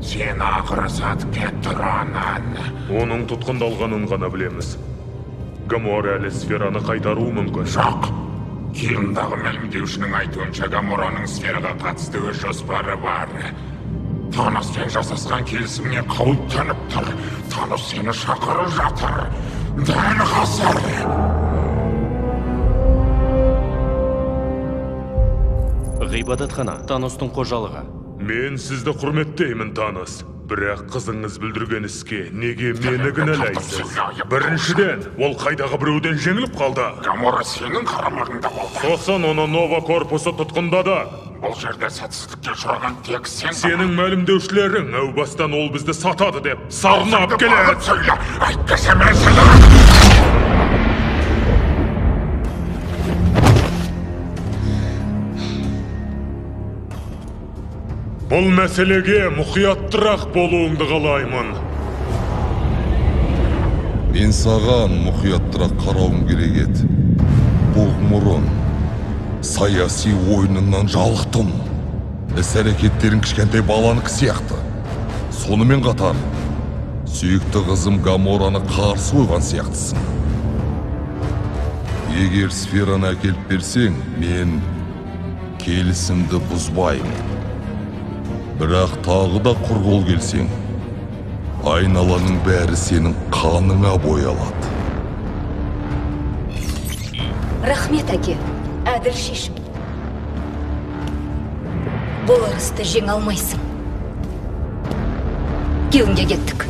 Сен ақыры сатып кетті Ронан. Оның тұтқындалғанын ғана білеміз. Гамора әлі сфераны қайтаруы мүмкін. Жоқ. Киымдағы мәлімдеушінің айтуынша Гамораның сфераға қатысты өз жоспары бар. Таноспен жасасқан келісіміне қауіп төніп тұр. Танос сені шақырып жатыр. Дәл қазір. Ғибадатхана, Таностың қожалығы. Мен сізді құрметтеймін, Танос. Бірақ қызыңыз бүлдірген іске неге мені кінәлайсыз? Біріншіден, ол қайдағы біреуден жеңіліп қалды. Гамора сенің қарамағыңда болды. Сосын оны Нова корпусы тұтқындады. Бұл жерде сәтсіздікке ұшыраған тек сен. Сенің мәлімдеушілерің әу бастан ол бізді сатады деп сарнап келеді. Сөйле, айтпаса мен сені. Бұл мәселеге мұқияттырақ болуыңды қалаймын. Мен саған мұқияттырақ қарауым керек еді. Бұғмұрын, саяси ойынынан жалықтым. Іс-әрекеттерің кішкентай баланыкі сияқты. Сонымен қатар, сүйікті қызым Гамораны қарсы қойған сияқтысың. Егер сфераны әкеліп берсең, мен келісімді бұзбаймын. Бірақ тағы да құр қол келсең, айналаның бәрі сенің қаныңа боялады. Рахмет, әке. Әділ шешім. Бұл ұрысты жеңе алмайсың. Кеуінге кеттік.